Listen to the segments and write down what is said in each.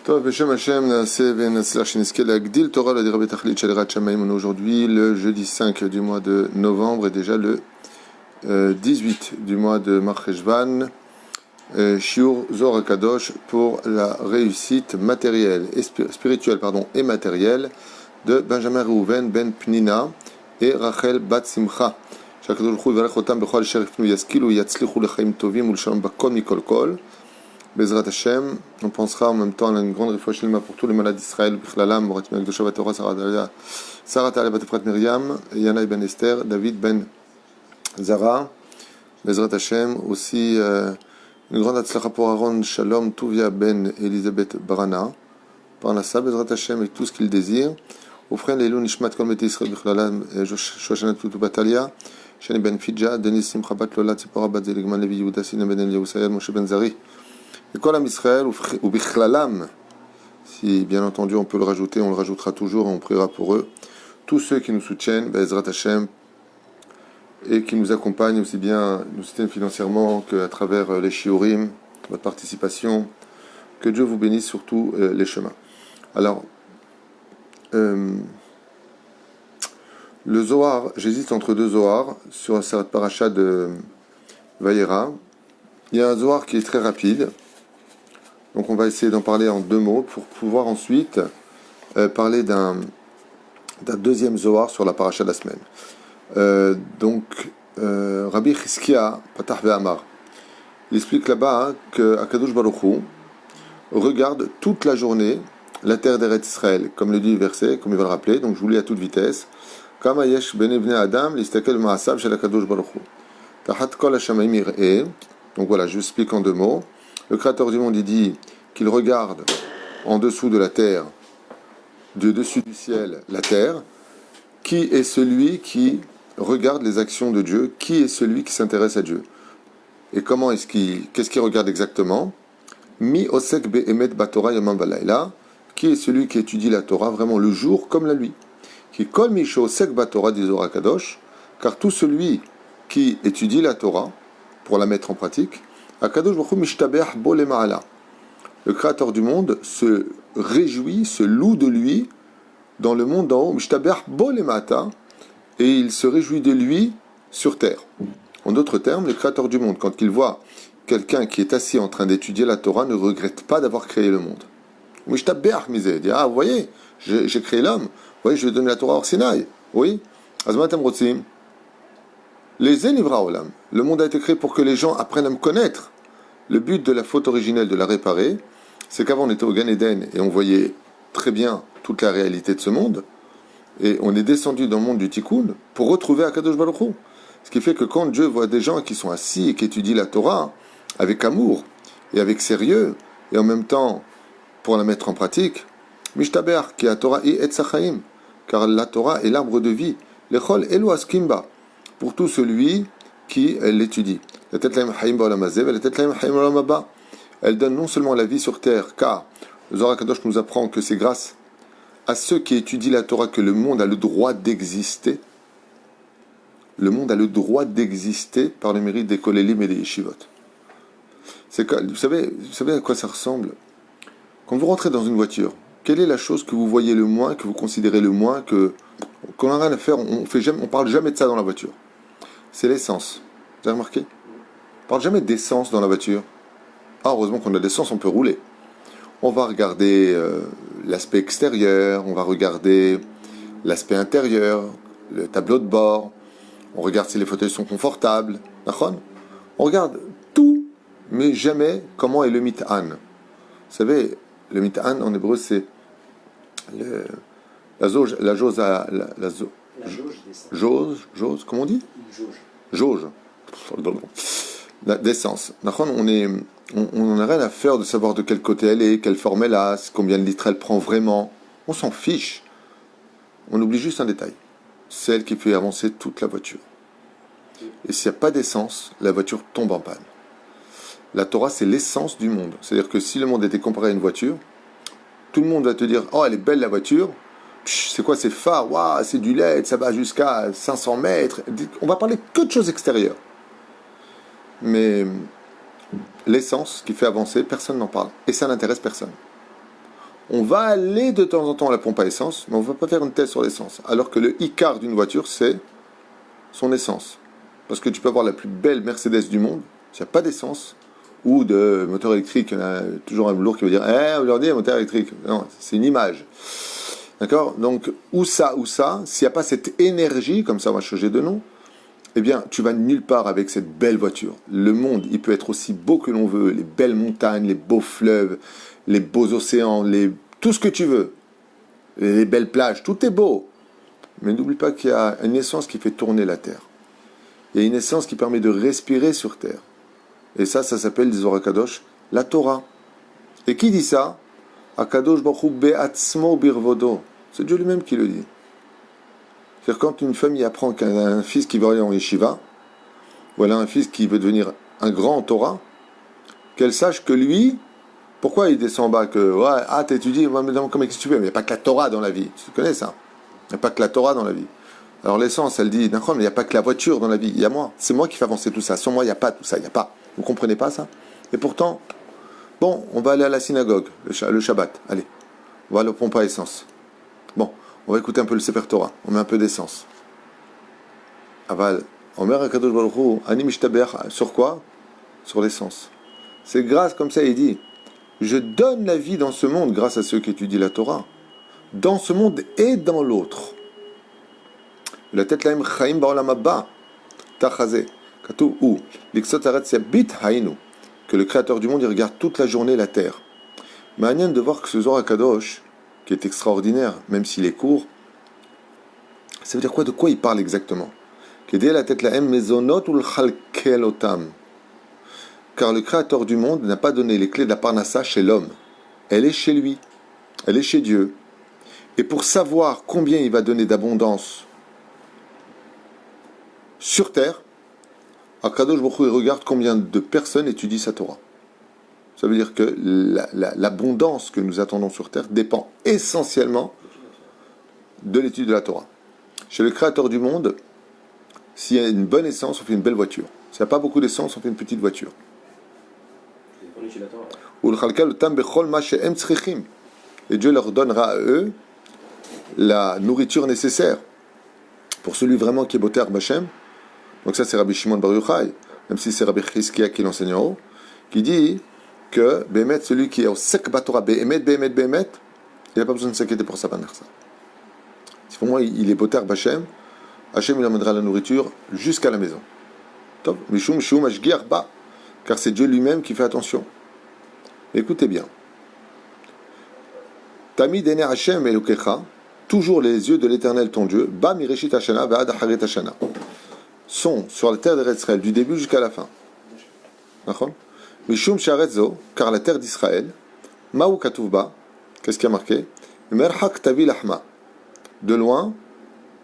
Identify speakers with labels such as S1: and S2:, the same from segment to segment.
S1: Tov Beshem Hashem Naaseh Ve'Natzlach Shenizkel Agdil Torah Ladira Betachlit Shel Yirat Shamayim. On est aujourd'hui le jeudi 5 du mois de novembre et déjà le 18 du mois de Mar Cheshvan. Shiur Zohar Kadosh pour la réussite matérielle et spirituelle et matérielle de Benjamin Reuven Ben Pnina et Rachel Bat Simcha. שהקדוש ברוך הוא יברך אותם בכל אשר יפנו ישכילו יצליחו לחיים טובים ולשלום בכל מכל כל. Bezrat Hashem, on pensera en même temps à une grande réfouach shlema pour tous les malades d'Israël, Bichlalam, Morat Mekdosha Vatora, Sarah Taleh Batefrat Miriam, Yana ben Esther, David ben Zara, Bezrat Hashem, aussi une grande atzlacha pour Aaron Shalom Tuvia ben Elisabeth Barana, Parnassa, Bezrat Hashem et tout ce qu'il désire. Ofren Leilou Nishmat Kol Mete Israël Bichlalam, Shoshanat Tutu Batalia, Shani ben Fidja, Denis Simcha Bat Lola, Tzipora Bat Zeligman Levi Yehuda, Sina ben Eliyahu Sayed, Moshe ben Zari. Et Kol Am Israël ou Bichlalam, si bien entendu on peut le rajouter, on le rajoutera toujours et on priera pour eux. Tous ceux qui nous soutiennent, Bezrat Hashem, et qui nous accompagnent aussi bien, nous soutiennent financièrement qu'à travers les shiurim, votre participation, que Dieu vous bénisse sur tous les chemins. Alors, le Zohar, j'hésite entre deux Zohar sur cette paracha de Vayera. Il y a un Zohar qui est très rapide. Donc on va essayer d'en parler en deux mots pour pouvoir ensuite parler d'un deuxième Zohar sur la paracha de la semaine. Rabbi Chizkia Patach Ve'amar, il explique là-bas que Akadosh Baruch Hu regarde toute la journée la terre d'Eretz Israël, comme le dit le verset, comme il va le rappeler, donc je vous lis à toute vitesse. Kama yesh bene bnei Adam listakel ma'asav shel Akadosh Baruch Hu. Tachat kol hashamayim yir'eh. Donc voilà, je explique en deux mots. Le Créateur du monde, il dit qu'il regarde en dessous de la terre, de dessus du ciel, la terre. Qui est celui qui regarde les actions de Dieu? Qui est celui qui s'intéresse à Dieu? Et comment qu'est-ce qu'il regarde exactement? Mi osek be'emet batorah yamam v'layla. Qui est celui qui étudie la Torah vraiment le jour comme la nuit? Qui kol misho osek batorah dit Zohar Kadosh, car tout celui qui étudie la Torah pour la mettre en pratique, Akadosh Baruch Hu mishtabeh bo lema'ala. Le Créateur du monde se réjouit, se loue de lui dans le monde d'en haut, mishtabeh bo lema'ata, et il se réjouit de lui sur terre. En d'autres termes, le Créateur du monde, quand il voit quelqu'un qui est assis en train d'étudier la Torah, ne regrette pas d'avoir créé le monde. Mishtabeh misé, il dit, vous voyez, j'ai créé l'homme, vous voyez, je vais donner la Torah au Sinaï. Oui, azmatem rotzim. Les Enivra Olam, le monde a été créé pour que les gens apprennent à me connaître. Le but de la faute originelle, de la réparer, c'est qu'avant on était au Gan Eden et on voyait très bien toute la réalité de ce monde. Et on est descendu dans le monde du Tikkun pour retrouver Akadosh Baruch Hu. Ce qui fait que quand Dieu voit des gens qui sont assis et qui étudient la Torah avec amour et avec sérieux, et en même temps pour la mettre en pratique, Mishtaber, qui est la Torah et Etzachaim, car la Torah est l'arbre de vie. Lechol Elu Askimba. Pour tout celui qui l'étudie. Elle donne non seulement la vie sur terre, car le Zohar Kadosh nous apprend que c'est grâce à ceux qui étudient la Torah que le monde a le droit d'exister. Le monde a le droit d'exister par le mérite des kolélim et des yeshivot. Vous savez à quoi ça ressemble? Quand vous rentrez dans une voiture, quelle est la chose que vous voyez le moins, que vous considérez le moins, qu'on n'a rien à faire, on parle jamais de ça dans la voiture? C'est l'essence. Vous avez remarqué? On parle jamais d'essence dans la voiture. Ah, heureusement qu'on a de l'essence, on peut rouler. On va regarder l'aspect extérieur, on va regarder l'aspect intérieur, le tableau de bord, on regarde si les fauteuils sont confortables. On regarde tout, mais jamais comment est le mit'an. Vous savez, le mit'an en hébreu, c'est la jauge, comment on dit? Jauge. D'essence. On n'a rien à faire de savoir de quel côté elle est, quelle forme elle a, combien de litres elle prend vraiment. On s'en fiche. On oublie juste un détail. C'est elle qui fait avancer toute la voiture. Et s'il n'y a pas d'essence, la voiture tombe en panne. La Torah, c'est l'essence du monde. C'est-à-dire que si le monde était comparé à une voiture, tout le monde va te dire « Oh, elle est belle la voiture !» C'est quoi ces phares? Waouh, c'est du LED, ça va jusqu'à 500 mètres. On va parler que de choses extérieures. Mais l'essence qui fait avancer, personne n'en parle. Et ça n'intéresse personne. On va aller de temps en temps à la pompe à essence, mais on ne va pas faire une thèse sur l'essence. Alors que le Icar d'une voiture, c'est son essence. Parce que tu peux avoir la plus belle Mercedes du monde, s'il n'y a pas d'essence, ou de moteur électrique, il y en a toujours un lourd qui va dire « aujourd'hui, un moteur électrique ». Non, c'est une image. D'accord? Donc, ou ça, s'il n'y a pas cette énergie, comme ça on va changer de nom, eh bien, tu vas nulle part avec cette belle voiture. Le monde, il peut être aussi beau que l'on veut, les belles montagnes, les beaux fleuves, les beaux océans, tout ce que tu veux, les belles plages, tout est beau. Mais n'oublie pas qu'il y a une essence qui fait tourner la terre. Il y a une essence qui permet de respirer sur terre. Et ça s'appelle, des Kadosh, la Torah. Et qui dit ça? Akadosh Baruch Hu be'atzmo birvodo. C'est Dieu lui-même qui le dit. C'est-à-dire quand une famille apprend qu'elle a un fils qui va aller en yeshiva, ou elle a un fils qui veut devenir un grand en Torah, qu'elle sache que lui, pourquoi il descend en bas, que ouais, t'étudies, comment est-ce que tu veux, mais il n'y a pas que la Torah dans la vie. Tu connais ça? Il n'y a pas que la Torah dans la vie. Alors l'essence, elle dit, d'accord, mais il n'y a pas que la voiture dans la vie, il y a moi. C'est moi qui fais avancer tout ça. Sans moi, il n'y a pas tout ça, il n'y a pas. Vous ne comprenez pas ça? Et pourtant, bon, on va aller à la synagogue, le Shabbat. Allez, on va aller au pompe à essence. Bon, on va écouter un peu le Sefer Torah. On met un peu d'essence. Aval, Omer HaKadosh Baruch Hu, Ani Mishtaber, sur quoi? Sur l'essence. C'est grâce, comme ça il dit, je donne la vie dans ce monde grâce à ceux qui étudient la Torah. Dans ce monde et dans l'autre. La tête laim chaim ba'olam haba, tachazé. Katou ou l'ixot aretz yabit hainu. Que le Créateur du monde, il regarde toute la journée la terre. Mais Agnan de voir que ce Zohar HaKadosh, qui est extraordinaire, même s'il est court, ça veut dire quoi? De quoi il parle exactement? La tête la mezonot ou l'chalkelotam. Car le Créateur du monde n'a pas donné les clés de la parnassa chez l'homme. Elle est chez lui. Elle est chez Dieu. Et pour savoir combien il va donner d'abondance sur terre, Akadosh Baruch Hu regarde combien de personnes étudient sa Torah. Ça veut dire que l'abondance que nous attendons sur terre dépend essentiellement de l'étude de la Torah. Chez le Créateur du monde, s'il y a une bonne essence, on fait une belle voiture. S'il n'y a pas beaucoup d'essence, on fait une petite voiture. Et Dieu leur donnera à eux la nourriture nécessaire pour celui vraiment qui est Boter Bachem. Donc ça c'est Rabbi Shimon Bar Yochai, même si c'est Rabbi Chizkia qui l'enseigne en haut, qui dit que Bémet, celui qui est au Sek Batora, Bémet, il n'a pas besoin de s'inquiéter pour sa panarsa. Si pour moi il est Boter Bachem, Hachem il amènera la nourriture jusqu'à la maison. Top, Mishum Shum Ashgiach Ba, car c'est Dieu lui-même qui fait attention. Écoutez bien. Tamid Ene Hachem Elokecha, toujours les yeux de l'Éternel ton Dieu, Ba Mireshit Hashana Va'ad Haret Hashana, sont sur la terre d'Israël du début jusqu'à la fin. D'accord? Mishum Sharetzo, car la terre d'Israël, Ma'u Katuvba, qu'est-ce qui a marqué? Merhak Tavi Lahma, de loin,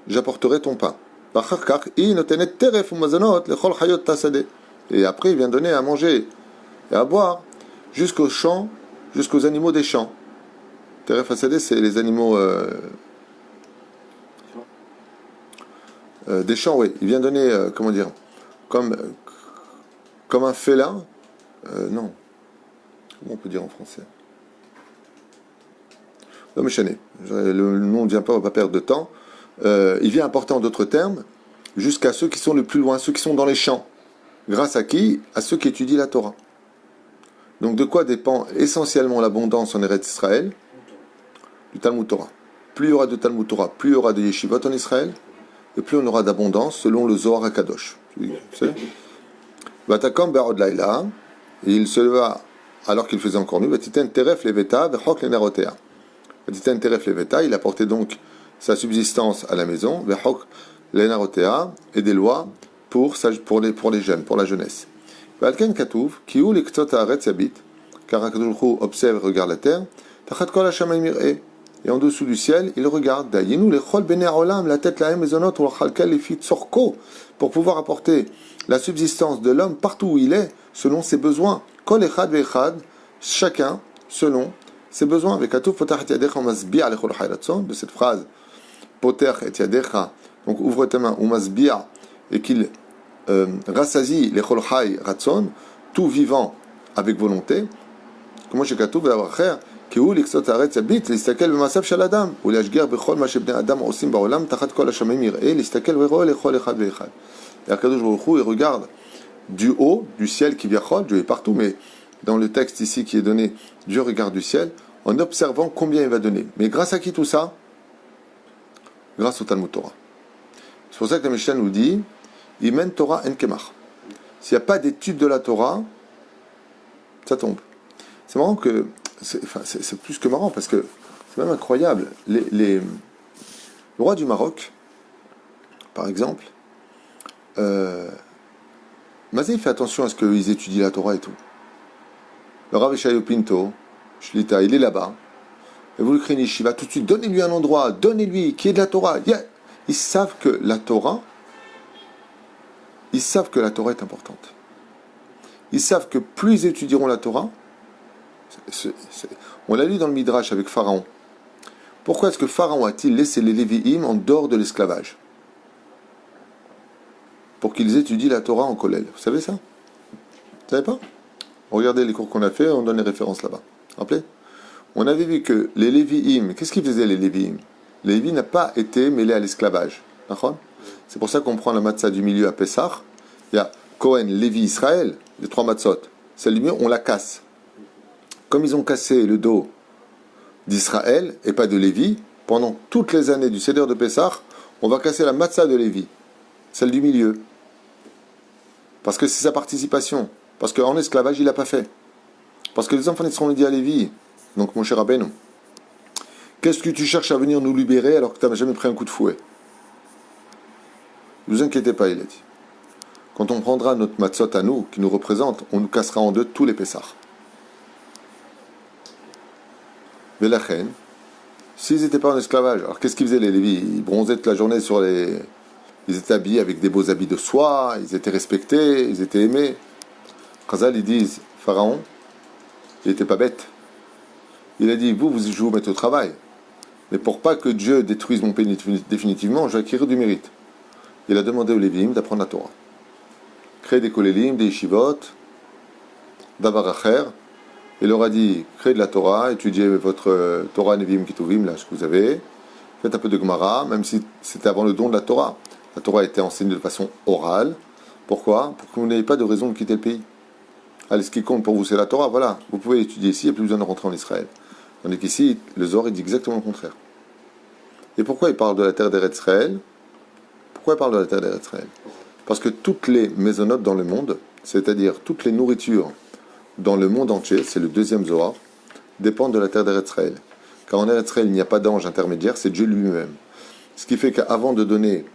S1: j'apporterai ton pain. Et après, il vient donner à manger et à boire jusqu'aux champs, jusqu'aux animaux des champs. Teref Hasadeh, c'est les animaux des champs, oui. Il vient donner, comment dire, comme un félin. Non. Comment on peut dire en français? Non, mais chané. Le nom ne vient pas, on va pas perdre de temps. Il vient apporter en d'autres termes jusqu'à ceux qui sont le plus loin, ceux qui sont dans les champs. Grâce à qui? À ceux qui étudient la Torah. Donc de quoi dépend essentiellement l'abondance en Eretz Israël? Du Talmud Torah. Plus il y aura de Talmud Torah, plus il y aura de yeshivot en Israël, et plus on aura d'abondance selon le Zohar HaKadosh. Vatakam be'od laila, il se leva alors qu'il faisait encore nuit. Vatiten teref leveta v'chok lenarotea. Vatiten teref leveta, il apportait donc sa subsistance à la maison, v'chok lenarotea, et des lois pour les jeunes, pour la jeunesse. Valken katouv, kiou l'iktot haaretz yabit, car HaKadosh Baruch Hu observe et regarde la terre, tachat kol hashamayim mir'eh. Et en dessous du ciel, il regarde. Dayinu lechol bnei haolam, la tête lahem mezonot ou l'chalkel lefit sorko, pour pouvoir apporter la subsistance de l'homme partout où il est, selon ses besoins. Kol echad ve'echad, chacun selon ses besoins. Vekatuf potach et yadecha masbi'a lechol chay ratzon, de cette phrase, potach et yadecha, donc ouvre tes mains, ou masbi'a, et qu'il rassasie lechol chay ratzon, tout vivant avec volonté. Comment chez Katouf ve'avacher, הוא לקצות הארץ יביט, להסתכל במעשיו של אדם, ולהשגיח בכל מה שבני אדם עושים בעולם, תחת כל השמיים יראה, להסתכל ורואה לכל אחד ואחד. Et Akadosh Baruch Hu, il regarde du haut, du ciel qui viachol, Dieu est partout, mais dans le texte ici qui est donné, Dieu regarde du ciel, en observant combien il va donner. Mais grâce à qui tout ça? Grâce au Talmud Torah. C'est pour ça que la Mishnah nous dit, Imen Torah en Kemach. S'il n'y a pas d'étude de la Torah, ça tombe. C'est marrant que, c'est plus que marrant, parce que c'est même incroyable. Le roi du Maroc, par exemple, Mazé, il fait attention à ce qu'ils étudient la Torah et tout. Le Rav Eshayo Pinto, Shlita, il est là-bas. Et vous le créez Yeshiva, tout de suite, donnez-lui un endroit, donnez-lui, qui est de la Torah. Ils savent que la Torah, est importante. Ils savent que plus ils étudieront la Torah, on l'a lu dans le Midrash avec Pharaon. Pourquoi est-ce que Pharaon a-t-il laissé les Lévi'im en dehors de l'esclavage? Pour qu'ils étudient la Torah en Kollel. Vous savez ça? Vous savez pas? Regardez les cours qu'on a fait, on donne les références là-bas. Rappelez? On avait vu que les Lévi'im, qu'est-ce qu'ils faisaient les Lévi'im? Les Lévi'im n'ont pas été mêlés à l'esclavage. D'accord? C'est pour ça qu'on prend la matzah du milieu à Pessah. Il y a Cohen, Lévi, Israël, les trois matzot. Celle du milieu, on la casse. Comme ils ont cassé le dos d'Israël et pas de Lévi, pendant toutes les années du Seder de Pessah, on va casser la matzah de Lévi, celle du milieu. Parce que c'est sa participation. Parce qu'en esclavage, il n'a pas fait. Parce que les enfants seront dit à Lévi, donc mon cher Rabbeinu, qu'est-ce que tu cherches à venir nous libérer alors que tu n'as jamais pris un coup de fouet? Ne vous inquiétez pas, il a dit. Quand on prendra notre matzot à nous, qui nous représente, on nous cassera en deux tous les Pessahs. Mais la reine, s'ils n'étaient pas en esclavage, alors qu'est-ce qu'ils faisaient les Lévis? Ils bronzaient toute la journée sur les... Ils étaient habillés avec des beaux habits de soie, ils étaient respectés, ils étaient aimés. Chazal, ils disent, Pharaon, il n'était pas bête. Il a dit, je vais vous mettre au travail. Mais pour pas que Dieu détruise mon pays définitivement, je vais acquérir du mérite. Il a demandé aux Lévi'im d'apprendre la Torah. Créer des kolélim, des yeshivot, davar acher. Il leur a dit, créez de la Torah, étudiez votre Torah Nevi'im Ketuvim, là, ce que vous avez. Faites un peu de Gemara, même si c'était avant le don de la Torah. La Torah a été enseignée de façon orale. Pourquoi? Pour que vous n'ayez pas de raison de quitter le pays. Allez, ce qui compte pour vous, c'est la Torah. Voilà, vous pouvez étudier ici, il n'y a plus besoin de rentrer en Israël. Tandis qu'ici, le Zohar, il dit exactement le contraire. Et pourquoi il parle de la terre d'Eretz Israël? Pourquoi il parle de la terre d'Eretz Israël? Parce que toutes les maisonnotes dans le monde, c'est-à-dire toutes les nourritures dans le monde entier, c'est le deuxième Zohar, dépendent de la terre d'Eretz Israël. Car en Eretz Israël, il n'y a pas d'ange intermédiaire, c'est Dieu lui-même. Ce qui fait qu'avant de donner,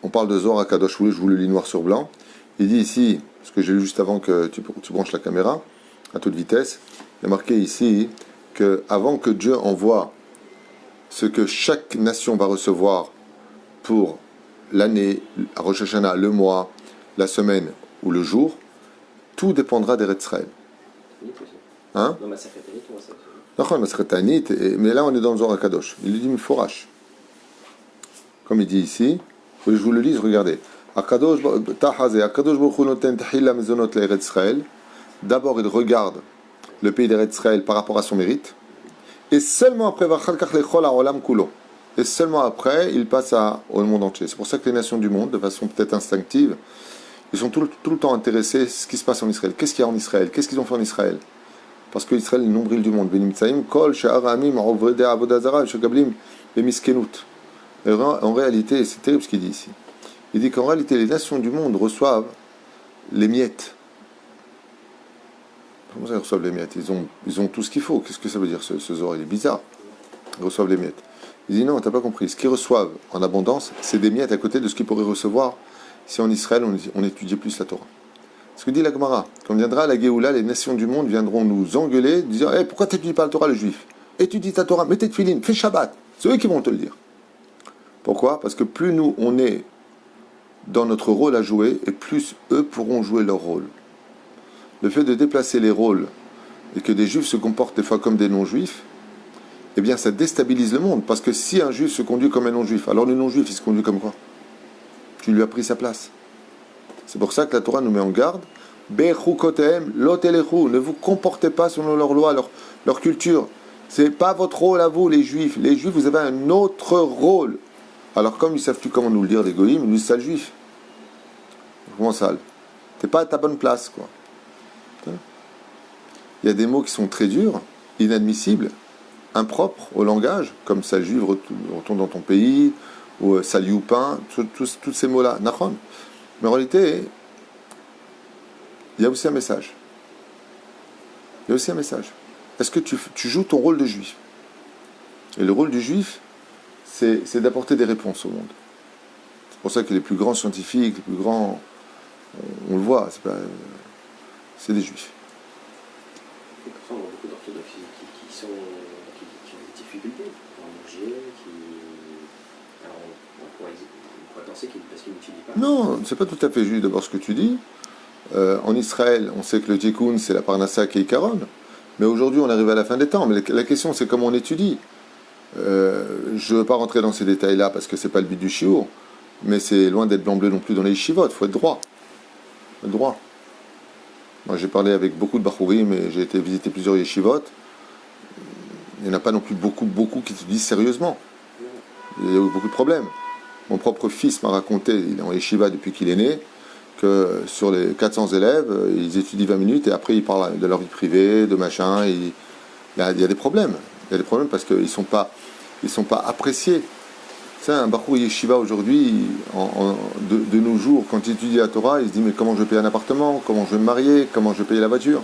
S1: on parle de Zohar à Kadosh, je vous le lis noir sur blanc, il dit ici, ce que j'ai lu juste avant que tu branches la caméra, à toute vitesse, il y a marqué ici que avant que Dieu envoie ce que chaque nation va recevoir pour l'année, à Rosh Hashanah, le mois, la semaine ou le jour, tout dépendra d'Eretz Israël. Hein? Mais là on est dans le Zohar Kadosh. Il dit Miforash. Comme il dit ici, je vous le lise, regardez. D'abord il regarde le pays d'Eretz Israël par rapport à son mérite, et seulement après et seulement après il passe au monde entier. C'est pour ça que les nations du monde, de façon peut-être instinctive, ils sont tout le temps intéressés à ce qui se passe en Israël. Qu'est-ce qu'il y a en Israël? Qu'est-ce qu'ils ont fait en Israël? Parce que Israël est le nombril du monde. En réalité, c'est terrible ce qu'il dit ici. Il dit qu'en réalité, les nations du monde reçoivent les miettes. Comment ça, ils reçoivent les miettes? Ils ont tout ce qu'il faut. Qu'est-ce que ça veut dire, ce Zohar? Il est bizarre. Ils reçoivent les miettes. Il dit non, t'as pas compris. Ce qu'ils reçoivent en abondance, c'est des miettes à côté de ce qu'ils pourraient recevoir si en Israël on étudiait plus la Torah. Ce que dit la Gemara, quand viendra la Géoula, les nations du monde viendront nous engueuler, disant hey, pourquoi tu n'étudies pas la Torah, le juif? Étudie ta Torah, mets tes tefilines, fais Shabbat. C'est eux qui vont te le dire. Pourquoi? Parce que plus nous on est dans notre rôle à jouer, et plus eux pourront jouer leur rôle. Le fait de déplacer les rôles et que des juifs se comportent des fois comme des non-juifs, eh bien ça déstabilise le monde. Parce que si un juif se conduit comme un non-juif, alors le non-juif il se conduit comme quoi? Tu lui as pris sa place. C'est pour ça que la Torah nous met en garde. Ne vous comportez pas selon leur loi, leur culture. C'est pas votre rôle à vous, les juifs. Les juifs, vous avez un autre rôle. Alors, comme ils savent plus comment nous le dire, les goïms, ils nous disent sale juif. Comment sale? T'es pas à ta bonne place, quoi. Il y a des mots qui sont très durs, inadmissibles, impropres au langage, comme sale juif, retourne dans ton pays, ou sale youpin, tous ces mots-là. Nachon. Mais en réalité, il y a aussi un message. Il y a aussi un message. Est-ce que tu joues ton rôle de juif? Et le rôle du juif, c'est d'apporter des réponses au monde. C'est pour ça que les plus grands scientifiques, les plus grands, on le voit, c'est des juifs.
S2: Et pourtant, on a beaucoup d'orthodoxes qui ont des difficultés pour manger, alors on pourrait penser parce qu'ils n'étudient pas.
S1: Non, c'est pas tout à fait juste d'abord ce que tu dis. En Israël, on sait que le tikkun, c'est la parnassa qui est Ikaron. Mais aujourd'hui, on arrive à la fin des temps. Mais la question, c'est comment on étudie. Je ne veux pas rentrer dans ces détails-là parce que c'est pas le but du shiur. Mais c'est loin d'être blanc-bleu non plus dans les yeshivot. Il faut être droit. Être droit. Moi, j'ai parlé avec beaucoup de bachourim et j'ai été visiter plusieurs yeshivot. Il n'y en a pas non plus beaucoup qui étudient sérieusement. Il y a eu beaucoup de problèmes. Mon propre fils m'a raconté, il est en yeshiva depuis qu'il est né, que sur les 400 élèves, ils étudient 20 minutes et après ils parlent de leur vie privée, de machin. Il y a des problèmes. Il y a des problèmes parce qu'ils ne sont pas appréciés. C'est un Bachour Yeshiva aujourd'hui, de nos jours, quand il étudie la Torah, il se dit mais comment je vais payer un appartement, comment je vais me marier, comment je vais payer la voiture.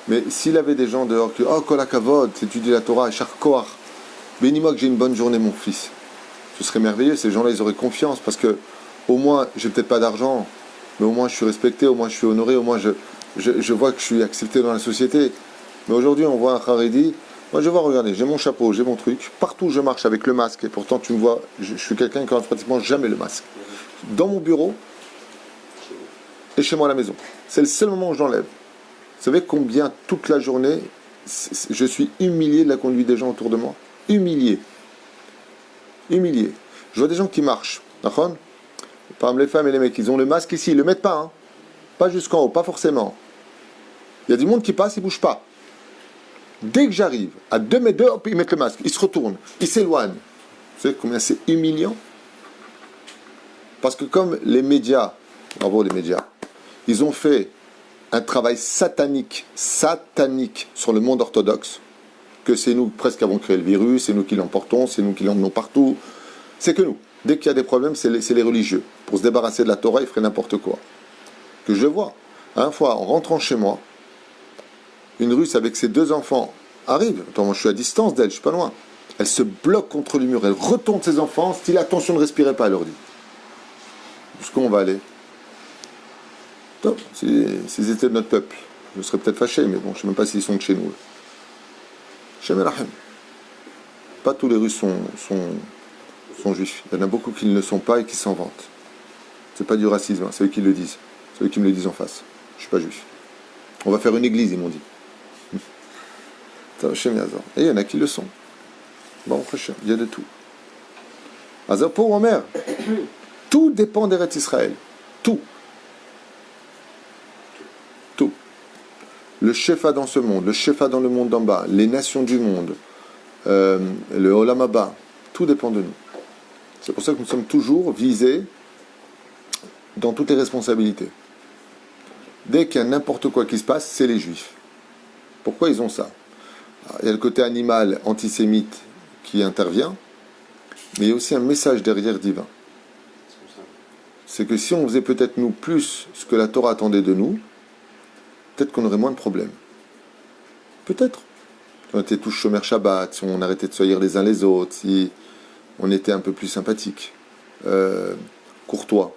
S1: Mais s'il avait des gens dehors qui oh kol hakavod, t'étudies la Torah, char koach, bénis-moi que j'ai une bonne journée mon fils. Ce serait merveilleux, ces gens-là ils auraient confiance parce que au moins j'ai peut-être pas d'argent, mais au moins je suis respecté, au moins je suis honoré, au moins je vois que je suis accepté dans la société. Mais aujourd'hui on voit un Haredi. Moi, je vois, regardez, j'ai mon chapeau, j'ai mon truc. Partout, je marche avec le masque. Et pourtant, tu me vois, je suis quelqu'un qui n'a pratiquement jamais le masque. Dans mon bureau et chez moi à la maison. C'est le seul moment où je l'enlève. Vous savez combien, toute la journée, je suis humilié de la conduite des gens autour de moi? Humilié. Humilié. Je vois des gens qui marchent. D'accord? Parmi les femmes et les mecs, ils ont le masque ici. Ils ne le mettent pas. Hein. Pas jusqu'en haut, pas forcément. Il y a du monde qui passe, ils ne bougent pas. Dès que j'arrive, à 2 mètres de, hop, ils mettent le masque, ils se retournent, ils s'éloignent. Vous savez combien c'est humiliant? Parce que comme les médias, bravo les médias, ils ont fait un travail satanique sur le monde orthodoxe, que c'est nous presque qui avons créé le virus, c'est nous qui l'emportons, c'est nous qui l'emmenons partout, c'est que nous. Dès qu'il y a des problèmes, c'est les religieux. Pour se débarrasser de la Torah, ils feraient n'importe quoi. Que je vois. Une fois, en rentrant chez moi, une Russe avec ses 2 enfants arrive. Attends, moi je suis à distance d'elle, je suis pas loin. Elle se bloque contre le mur, elle retourne ses enfants, style attention ne respirez pas, elle leur dit. Jusqu'où on va aller? Top, s'ils étaient de notre peuple, je serais peut-être fâché, mais bon, je sais même pas s'ils sont de chez nous. Shem Elachem. Pas tous les Russes sont juifs. Il y en a beaucoup qui ne le sont pas et qui s'en vantent. C'est pas du racisme, hein. C'est eux qui le disent. C'est eux qui me le disent en face. Je suis pas juif. On va faire une église, ils m'ont dit. Et il y en a qui le sont. Bon, il y a de tout. Azar pour Omer, tout dépend d'Eretz Israël. Tout. Tout. Le Shefa dans ce monde, le Shefa dans le monde d'en bas, les nations du monde, le Olam Haba, tout dépend de nous. C'est pour ça que nous sommes toujours visés dans toutes les responsabilités. Dès qu'il y a n'importe quoi qui se passe, c'est les Juifs. Pourquoi ils ont ça? Alors, il y a le côté animal antisémite qui intervient, mais il y a aussi un message derrière divin. C'est que si on faisait peut-être nous plus ce que la Torah attendait de nous, peut-être qu'on aurait moins de problèmes. Peut-être. Si on était tous chômeurs Shabbat, si on arrêtait de soigner les uns les autres, si on était un peu plus sympathique, courtois.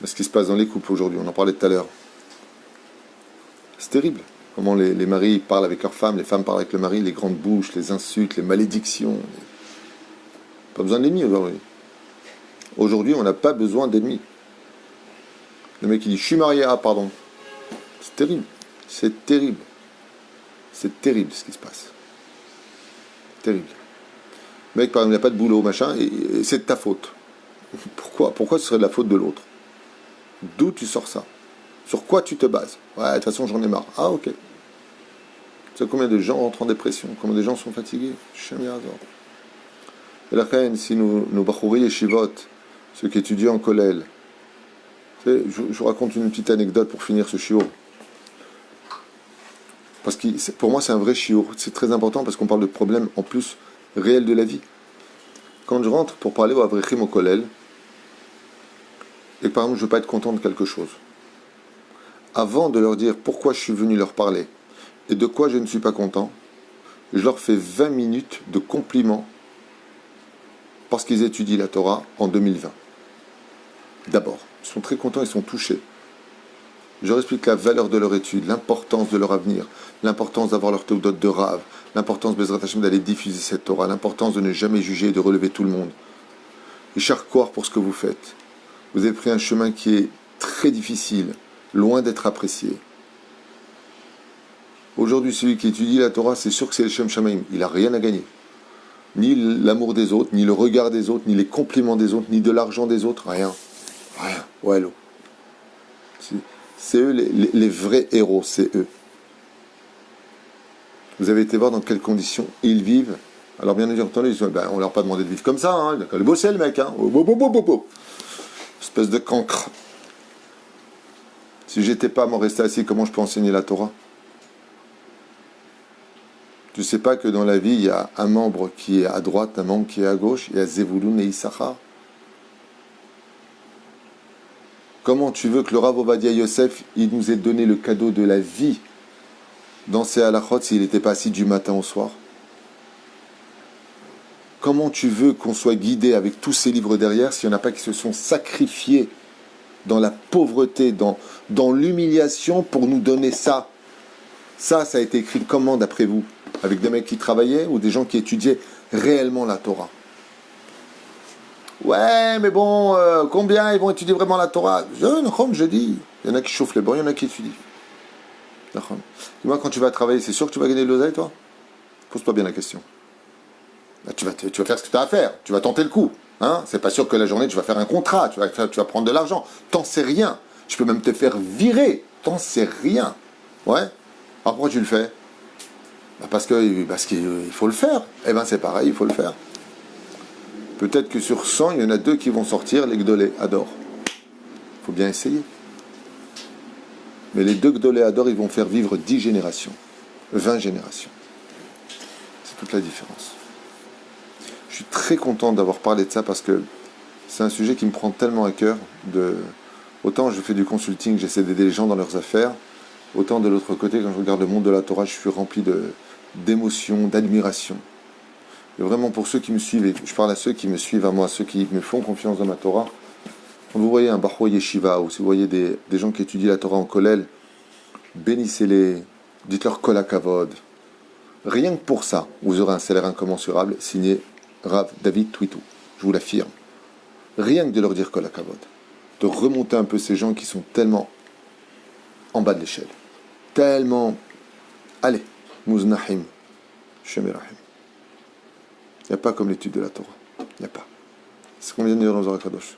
S1: Ce qui se passe dans les couples aujourd'hui, on en parlait tout à l'heure. C'est terrible. Comment les maris parlent avec leurs femmes, les femmes parlent avec le mari, les grandes bouches, les insultes, les malédictions. Pas besoin d'ennemis aujourd'hui. Aujourd'hui, on n'a pas besoin d'ennemis. Le mec qui dit « je suis marié », ah pardon. C'est terrible. C'est terrible. C'est terrible ce qui se passe. Terrible. Le mec, par exemple, il n'a pas de boulot, machin, et c'est de ta faute. Pourquoi ce serait de la faute de l'autre? D'où tu sors ça? Sur quoi tu te bases? Ouais, de toute façon, j'en ai marre. Ah, ok. Tu sais combien de gens rentrent en dépression, combien de gens sont fatigués. Shem Ya'azor. Et la reine, si nos Bachouri et Shivot, ceux qui étudient en Kollel, je vous raconte une petite anecdote pour finir ce shiur. Parce que pour moi, c'est un vrai shiur. C'est très important parce qu'on parle de problèmes en plus réels de la vie. Quand je rentre pour parler au Avrechim au Kollel, et par exemple, je ne veux pas être content de quelque chose, avant de leur dire pourquoi je suis venu leur parler et de quoi je ne suis pas content, je leur fais 20 minutes de compliments parce qu'ils étudient la Torah en 2020. D'abord, ils sont très contents, ils sont touchés. Je leur explique la valeur de leur étude, l'importance de leur avenir, l'importance d'avoir leur Théodot de Rav, l'importance Bezrat Hashem d'aller diffuser cette Torah, l'importance de ne jamais juger et de relever tout le monde. Et charcoir pour ce que vous faites. Vous avez pris un chemin qui est très difficile, loin d'être apprécié. Aujourd'hui, celui qui étudie la Torah, c'est sûr que c'est le Shem Shamaim. Il n'a rien à gagner. Ni l'amour des autres, ni le regard des autres, ni les compliments des autres, ni de l'argent des autres, rien. Rien. Ouais, l'eau. C'est eux les vrais héros, c'est eux. Vous avez été voir dans quelles conditions ils vivent. Alors bien entendu, on leur a pas demandé de vivre comme ça, hein. Il a qu'à le bosser le mec, hein. Espèce de cancre. Si j'étais pas à m'en rester assis, comment je peux enseigner la Torah? Tu sais pas que dans la vie, il y a un membre qui est à droite, un membre qui est à gauche, il y a Zevulun et Issachar. Comment tu veux que le Rav Ovadia Yosef, il nous ait donné le cadeau de la vie dans ses halachot s'il n'était pas assis du matin au soir? Comment tu veux qu'on soit guidé avec tous ces livres derrière s'il n'y en a pas qui se sont sacrifiés dans la pauvreté, dans l'humiliation pour nous donner ça? Ça a été écrit comment d'après vous? Avec des mecs qui travaillaient ou des gens qui étudiaient réellement la Torah? Ouais, mais bon, combien ils vont étudier vraiment la Torah? Je dis, il y en a qui chauffent les bancs, il y en a qui étudient. Dis-moi, quand tu vas travailler, c'est sûr que tu vas gagner de l'oseille, toi? Pose-toi bien la question. Là, tu vas faire ce que tu as à faire, tu vas tenter le coup. Hein? C'est pas sûr que la journée, tu vas faire un contrat, tu vas prendre de l'argent. T'en sais rien. Je peux même te faire virer. T'en sais rien. Ouais? Alors pourquoi tu le fais? Parce qu'il faut le faire. Eh bien, c'est pareil, il faut le faire. Peut-être que sur 100, il y en a 2 qui vont sortir, les Gdolé Ador. Il faut bien essayer. Mais les 2 Gdolé Ador, ils vont faire vivre 10 générations, 20 générations. C'est toute la différence. Je suis très content d'avoir parlé de ça parce que c'est un sujet qui me prend tellement à cœur. Autant je fais du consulting, j'essaie d'aider les gens dans leurs affaires, autant de l'autre côté, quand je regarde le monde de la Torah, je suis rempli d'émotions, d'admiration. Et vraiment pour ceux qui me suivent, et je parle à ceux qui me suivent, à moi, ceux qui me font confiance dans ma Torah, quand vous voyez un Bahou Yeshiva, ou si vous voyez des gens qui étudient la Torah en Kollel, bénissez-les, dites-leur Kol HaKavod. Rien que pour ça, vous aurez un salaire incommensurable, signé Rav David Twitou, je vous l'affirme. Rien que de leur dire Kol HaKavod. De remonter un peu ces gens qui sont tellement en bas de l'échelle. Tellement, allez, Muznahim, Shemirahim. Il n'y a pas comme l'étude de la Torah. Il n'y a pas. C'est ce qu'on vient de dire dans Zohar Kadosh.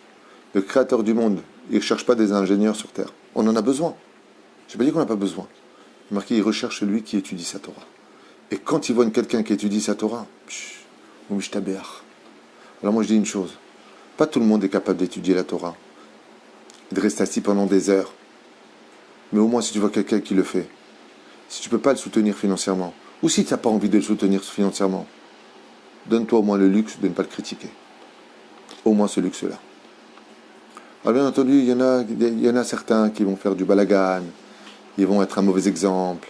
S1: Le créateur du monde, il ne cherche pas des ingénieurs sur Terre. On en a besoin. Je n'ai pas dit qu'on n'a pas besoin. Il est marqué, il recherche celui qui étudie sa Torah. Et quand il voit quelqu'un qui étudie sa Torah, alors moi je dis une chose. Pas tout le monde est capable d'étudier la Torah. De rester assis pendant des heures. Mais au moins si tu vois quelqu'un qui le fait, si tu ne peux pas le soutenir financièrement, ou si tu n'as pas envie de le soutenir financièrement, donne-toi au moins le luxe de ne pas le critiquer. Au moins ce luxe-là. Alors bien entendu, il y en a certains qui vont faire du balagan, ils vont être un mauvais exemple,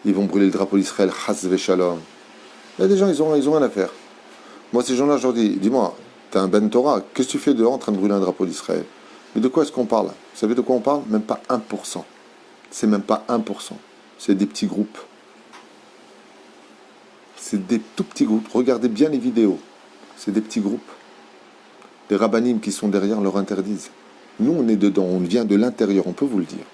S1: ils vont brûler le drapeau d'Israël, chas v'shalom. Il y a des gens, ils ont rien à faire. Moi, ces gens-là, je leur dis, dis-moi, t'as un Ben Torah, qu'est-ce que tu fais dehors en train de brûler un drapeau d'Israël? Mais de quoi est-ce qu'on parle? Vous savez de quoi on parle? Même pas 1%. C'est même pas 1%. C'est des petits groupes. C'est des tout petits groupes. Regardez bien les vidéos. C'est des petits groupes. Les rabbinim qui sont derrière leur interdisent. Nous, on est dedans. On vient de l'intérieur. On peut vous le dire.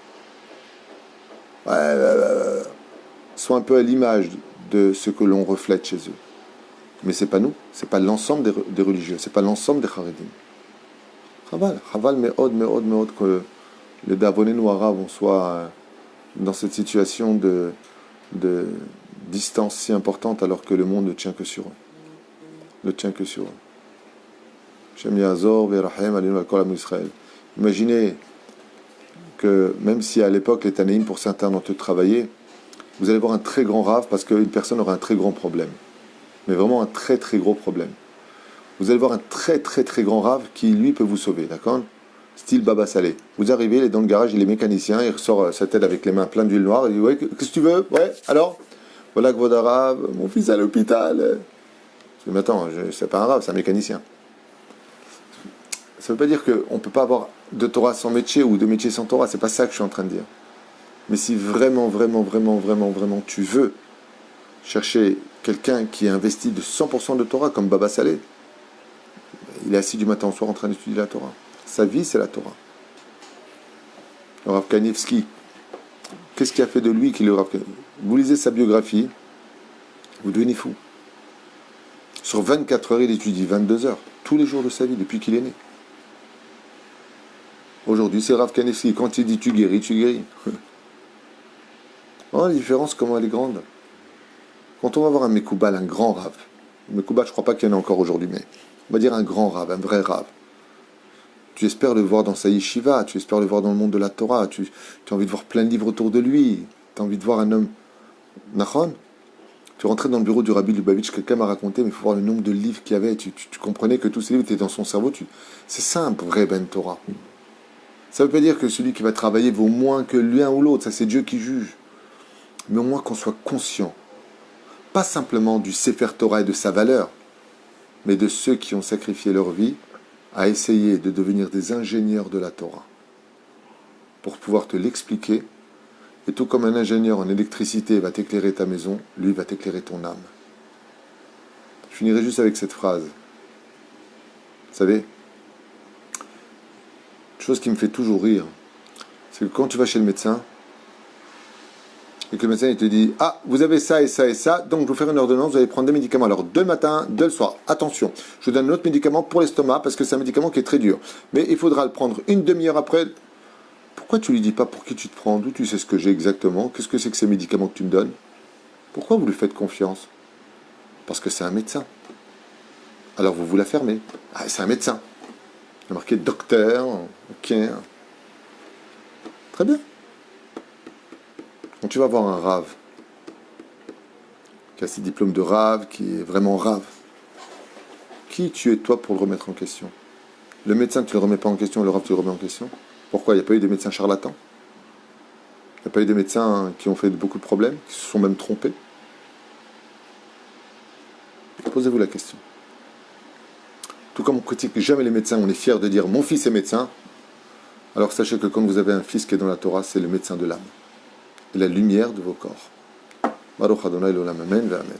S1: Soit un peu à l'image de ce que l'on reflète chez eux. Mais c'est pas nous. C'est pas l'ensemble des religieux. C'est pas l'ensemble des charedim. Chaval, meod, que les davonés noirs on soit dans cette situation distance si importante alors que le monde ne tient que sur eux. Ne tient que sur eux. Shem Yazor Verahem Alinu Al Kol Am Israël. Imaginez que même si à l'époque les Tanaïm pour certains d'entre eux travaillaient, vous allez voir un très grand rave parce qu'une personne aura un très grand problème. Mais vraiment un très très gros problème. Vous allez voir un très très très grand rave qui lui peut vous sauver, d'accord? Style Baba Salé. Vous arrivez, il est dans le garage, il est mécanicien, il ressort sa tête avec les mains pleines d'huile noire, il dit ouais, qu'est-ce que tu veux? Ouais, alors? Voilà que votre rave, mon fils est à l'hôpital. Je dis mais attends, c'est pas un rave, c'est un mécanicien. Ça ne veut pas dire qu'on ne peut pas avoir de Torah sans métier ou de métier sans Torah, c'est pas ça que je suis en train de dire. Mais si vraiment, vraiment, vraiment, vraiment, vraiment tu veux chercher quelqu'un qui est investi de 100% de Torah, comme Baba Salé, il est assis du matin au soir en train d'étudier la Torah. Sa vie, c'est la Torah. Le Rav Kanievski, qu'est-ce qui a fait de lui qu'il est le Rav Kanievski? Vous lisez sa biographie, vous devenez fou. Sur 24 heures, il étudie 22 heures, tous les jours de sa vie, depuis qu'il est né. Aujourd'hui, c'est Rav Kanievski. Quand il dit tu guéris, tu guéris. Oh, la différence, comment elle est grande. Quand on va voir un Mekoubal, un grand Rav, Mekoubal, je ne crois pas qu'il y en ait encore aujourd'hui, mais on va dire un grand Rav, un vrai Rav. Tu espères le voir dans sa yeshiva, tu espères le voir dans le monde de la Torah, tu as envie de voir plein de livres autour de lui, tu as envie de voir un homme. Nachon, tu rentrais dans le bureau du Rabbi Lubavitch, quelqu'un m'a raconté, mais il faut voir le nombre de livres qu'il y avait, tu comprenais que tous ces livres étaient dans son cerveau, c'est ça un vrai Ben Torah. Ça ne veut pas dire que celui qui va travailler vaut moins que l'un ou l'autre, ça c'est Dieu qui juge. Mais au moins qu'on soit conscient, pas simplement du Sefer Torah et de sa valeur, mais de ceux qui ont sacrifié leur vie à essayer de devenir des ingénieurs de la Torah, pour pouvoir te l'expliquer, et tout comme un ingénieur en électricité va t'éclairer ta maison, lui va t'éclairer ton âme. Je finirai juste avec cette phrase. Vous savez, une chose qui me fait toujours rire, c'est que quand tu vas chez le médecin, et que le médecin il te dit « Ah, vous avez ça et ça et ça, donc je vais vous faire une ordonnance, vous allez prendre des médicaments. Alors, 2 le matin, 2 le soir. Attention, je vous donne un autre médicament pour l'estomac, parce que c'est un médicament qui est très dur. Mais il faudra le prendre une demi-heure après. » Pourquoi tu lui dis pas pour qui tu te prends? D'où tu sais ce que j'ai exactement? Qu'est-ce que c'est que ces médicaments que tu me donnes? Pourquoi vous lui faites confiance? Parce que c'est un médecin. Alors vous la fermez. Ah, c'est un médecin. Il y a marqué docteur, ok. Très bien. Quand tu vas voir un rave, qui a ses diplômes de rave, qui est vraiment rave, qui tu es toi pour le remettre en question? Le médecin, tu ne le remets pas en question, le rave, tu le remets en question? Pourquoi? Il n'y a pas eu des médecins charlatans? Il n'y a pas eu des médecins qui ont fait beaucoup de problèmes, qui se sont même trompés? Posez-vous la question. Tout comme on critique jamais les médecins, on est fier de dire « mon fils est médecin », alors sachez que quand vous avez un fils qui est dans la Torah, c'est le médecin de l'âme et la lumière de vos corps. Baruch Adonai l'olam, amen, amen.